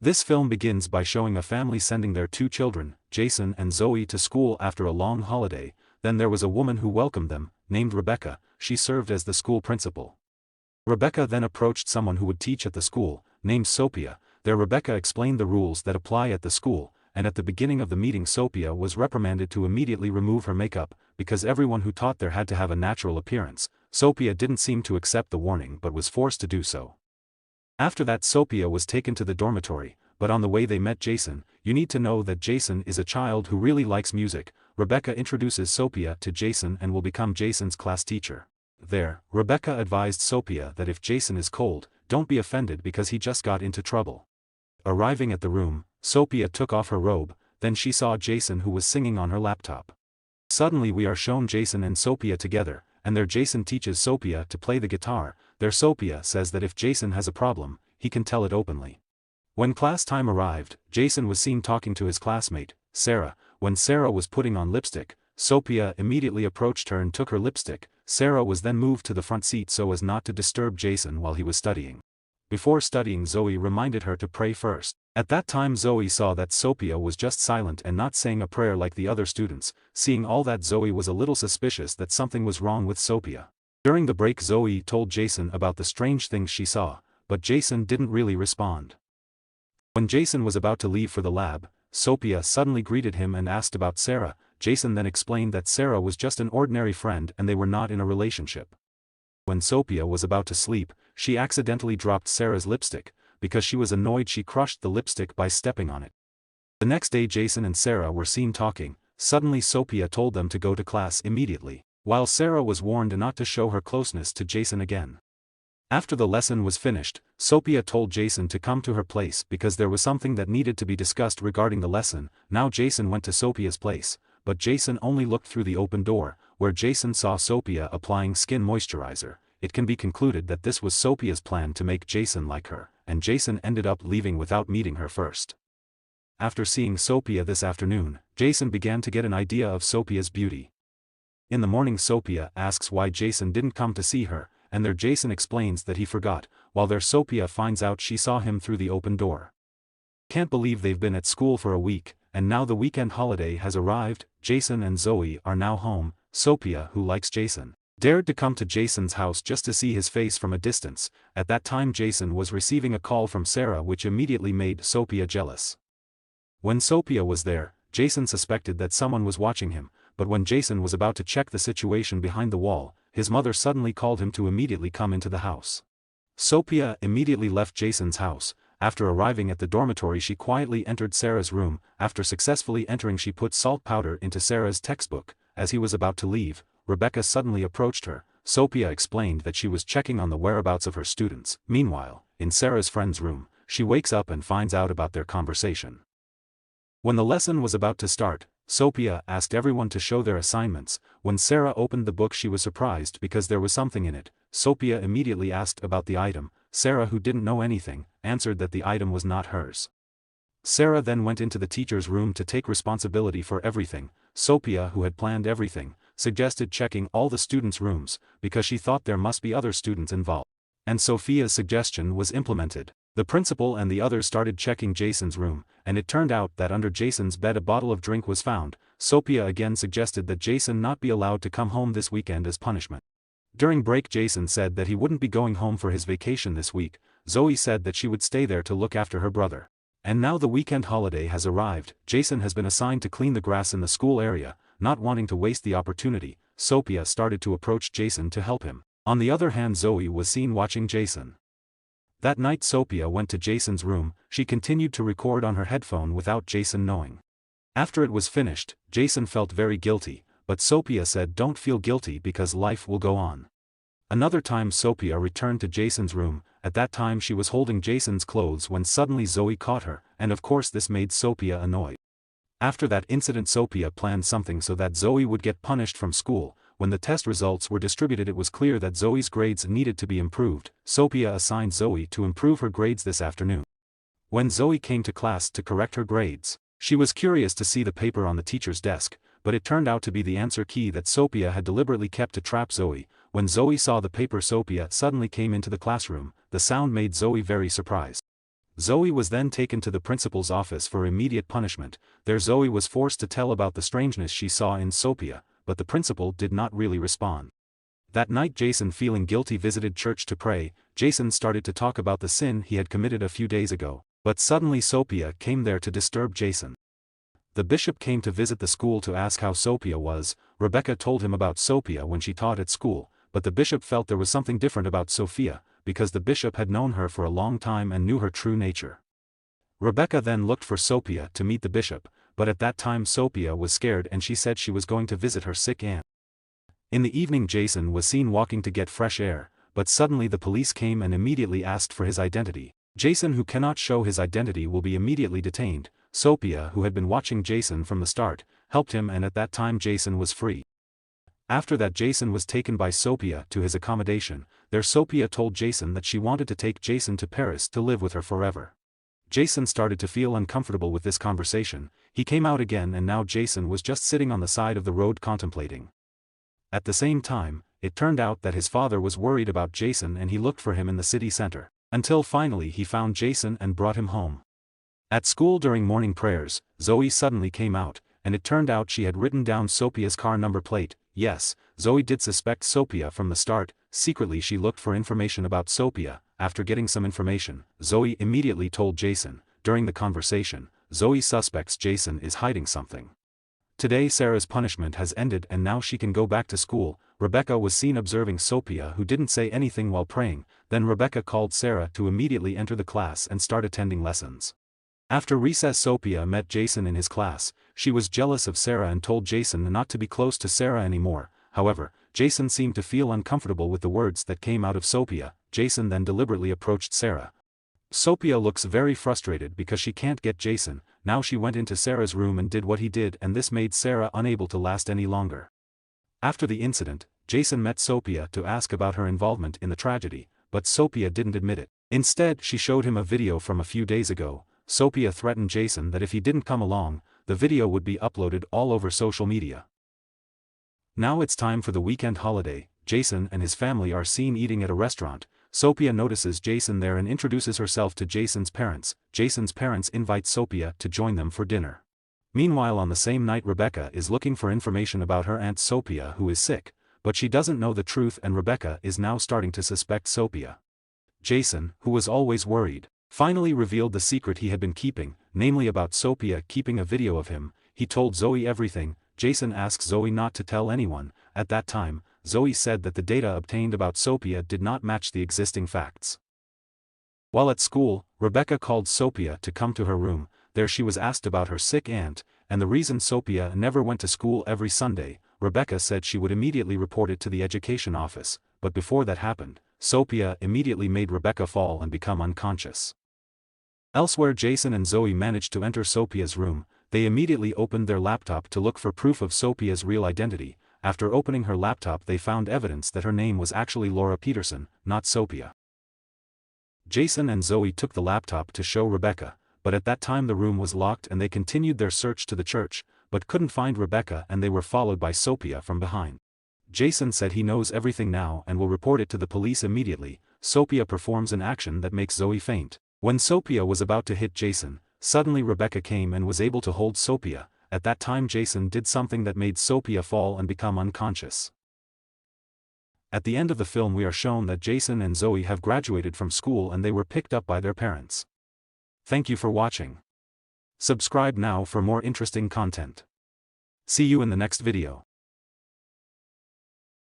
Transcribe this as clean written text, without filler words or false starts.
This film begins by showing a family sending their two children, Jason and Zoe, to school after a long holiday. Then there was a woman who welcomed them, named Rebecca. She served as the school principal. Rebecca then approached someone who would teach at the school, named Sofia. There Rebecca explained the rules that apply at the school, and at the beginning of the meeting Sofia was reprimanded to immediately remove her makeup, because everyone who taught there had to have a natural appearance. Sofia didn't seem to accept the warning but was forced to do so. After that Sofia was taken to the dormitory, but on the way they met Jason. You need to know that Jason is a child who really likes music. Rebecca introduces Sofia to Jason and will become Jason's class teacher. There, Rebecca advised Sofia that if Jason is cold, don't be offended because he just got into trouble. Arriving at the room, Sofia took off her robe, then she saw Jason who was singing on her laptop. Suddenly we are shown Jason and Sofia together, and there Jason teaches Sofia to play the guitar. There Sofia says that if Jason has a problem, he can tell it openly. When class time arrived, Jason was seen talking to his classmate, Sarah. When Sarah was putting on lipstick, Sofia immediately approached her and took her lipstick. Sarah was then moved to the front seat so as not to disturb Jason while he was studying. Before studying, Zoe reminded her to pray first. At that time Zoe saw that Sofia was just silent and not saying a prayer like the other students. Seeing all that, Zoe was a little suspicious that something was wrong with Sofia. During the break Zoe told Jason about the strange things she saw, but Jason didn't really respond. When Jason was about to leave for the lab, Sofia suddenly greeted him and asked about Sarah. Jason then explained that Sarah was just an ordinary friend and they were not in a relationship. When Sofia was about to sleep, she accidentally dropped Sarah's lipstick. Because she was annoyed, she crushed the lipstick by stepping on it. The next day Jason and Sarah were seen talking. Suddenly Sofia told them to go to class immediately, while Sarah was warned not to show her closeness to Jason again. After the lesson was finished, Sofia told Jason to come to her place because there was something that needed to be discussed regarding the lesson. Now Jason went to Sofia's place, but Jason only looked through the open door, where Jason saw Sofia applying skin moisturizer. It can be concluded that this was Sofia's plan to make Jason like her, and Jason ended up leaving without meeting her first. After seeing Sofia this afternoon, Jason began to get an idea of Sofia's beauty. In the morning Sofia asks why Jason didn't come to see her, and there Jason explains that he forgot. While there Sofia finds out she saw him through the open door. Can't believe they've been at school for a week, and now the weekend holiday has arrived. Jason and Zoe are now home. Sofia, who likes Jason, dared to come to Jason's house just to see his face from a distance. At that time Jason was receiving a call from Sarah which immediately made Sofia jealous. When Sofia was there, Jason suspected that someone was watching him, but when Jason was about to check the situation behind the wall, his mother suddenly called him to immediately come into the house. Sofia immediately left Jason's house. After arriving at the dormitory she quietly entered Sarah's room. After successfully entering she put salt powder into Sarah's textbook. As he was about to leave, Rebecca suddenly approached her. Sofia explained that she was checking on the whereabouts of her students. Meanwhile, in Sarah's friend's room, she wakes up and finds out about their conversation. When the lesson was about to start, Sofia asked everyone to show their assignments. When Sarah opened the book she was surprised because there was something in it. Sofia immediately asked about the item. Sarah, who didn't know anything, answered that the item was not hers. Sarah then went into the teacher's room to take responsibility for everything. Sofia, who had planned everything, suggested checking all the students' rooms, because she thought there must be other students involved. And Sofia's suggestion was implemented. The principal and the others started checking Jason's room, and it turned out that under Jason's bed a bottle of drink was found. Sofia again suggested that Jason not be allowed to come home this weekend as punishment. During break Jason said that he wouldn't be going home for his vacation this week. Zoe said that she would stay there to look after her brother. And now the weekend holiday has arrived. Jason has been assigned to clean the grass in the school area. Not wanting to waste the opportunity, Sofia started to approach Jason to help him. On the other hand, Zoe was seen watching Jason. That night Sofia went to Jason's room. She continued to record on her headphone without Jason knowing. After it was finished, Jason felt very guilty, but Sofia said don't feel guilty because life will go on. Another time Sofia returned to Jason's room. At that time she was holding Jason's clothes when suddenly Zoe caught her, and of course this made Sofia annoyed. After that incident Sofia planned something so that Zoe would get punished from school. When the test results were distributed it was clear that Zoe's grades needed to be improved. Sofia assigned Zoe to improve her grades this afternoon. When Zoe came to class to correct her grades, she was curious to see the paper on the teacher's desk, but it turned out to be the answer key that Sofia had deliberately kept to trap Zoe. When Zoe saw the paper Sofia suddenly came into the classroom. The sound made Zoe very surprised. Zoe was then taken to the principal's office for immediate punishment. There Zoe was forced to tell about the strangeness she saw in Sofia, but the principal did not really respond. That night Jason, feeling guilty, visited church to pray. Jason started to talk about the sin he had committed a few days ago, but suddenly Sofia came there to disturb Jason. The bishop came to visit the school to ask how Sofia was. Rebecca told him about Sofia when she taught at school, but the bishop felt there was something different about Sofia, because the bishop had known her for a long time and knew her true nature. Rebecca then looked for Sofia to meet the bishop, but at that time Sofia was scared and she said she was going to visit her sick aunt. In the evening Jason was seen walking to get fresh air, but suddenly the police came and immediately asked for his identity. Jason, who cannot show his identity, will be immediately detained. Sofia, who had been watching Jason from the start, helped him, and at that time Jason was free. After that Jason was taken by Sofia to his accommodation. There Sofia told Jason that she wanted to take Jason to Paris to live with her forever. Jason started to feel uncomfortable with this conversation. He came out again and now Jason was just sitting on the side of the road contemplating. At the same time, it turned out that his father was worried about Jason and he looked for him in the city center, until finally he found Jason and brought him home. At school during morning prayers, Zoe suddenly came out, and it turned out she had written down Sofia's car number plate. Yes, Zoe did suspect Sofia from the start. Secretly she looked for information about Sofia. After getting some information, Zoe immediately told Jason. During the conversation, Zoe suspects Jason is hiding something. Today Sarah's punishment has ended and now she can go back to school. Rebecca was seen observing Sofia, who didn't say anything while praying. Then Rebecca called Sarah to immediately enter the class and start attending lessons. After recess Sofia met Jason in his class. She was jealous of Sarah and told Jason not to be close to Sarah anymore. However, Jason seemed to feel uncomfortable with the words that came out of Sofia. Jason then deliberately approached Sarah. Sofia looks very frustrated because she can't get Jason. Now she went into Sarah's room and did what he did, and this made Sarah unable to last any longer. After the incident, Jason met Sofia to ask about her involvement in the tragedy, but Sofia didn't admit it. Instead she showed him a video from a few days ago. Sofia threatened Jason that if he didn't come along, the video would be uploaded all over social media. Now it's time for the weekend holiday. Jason and his family are seen eating at a restaurant. Sofia notices Jason there and introduces herself to Jason's parents. Jason's parents invite Sofia to join them for dinner. Meanwhile, on the same night Rebecca is looking for information about her aunt Sofia, who is sick, but she doesn't know the truth and Rebecca is now starting to suspect Sofia. Jason, who was always worried, finally revealed the secret he had been keeping, namely about Sofia keeping a video of him. He told Zoe everything. Jason asked Zoe not to tell anyone. At that time, Zoe said that the data obtained about Sofia did not match the existing facts. While at school, Rebecca called Sofia to come to her room. There she was asked about her sick aunt, and the reason Sofia never went to school every Sunday. Rebecca said she would immediately report it to the education office, but before that happened, Sofia immediately made Rebecca fall and become unconscious. Elsewhere, Jason and Zoe managed to enter Sofia's room. They immediately opened their laptop to look for proof of Sofia's real identity. After opening her laptop they found evidence that her name was actually Laura Peterson, not Sofia. Jason and Zoe took the laptop to show Rebecca, but at that time the room was locked and they continued their search to the church, but couldn't find Rebecca and they were followed by Sofia from behind. Jason said he knows everything now and will report it to the police immediately. Sofia performs an action that makes Zoe faint. When Sofia was about to hit Jason, suddenly Rebecca came and was able to hold Sofia. At that time Jason did something that made Sofia fall and become unconscious. At the end of the film we are shown that Jason and Zoe have graduated from school and they were picked up by their parents. Thank you for watching. Subscribe now for more interesting content. See you in the next video.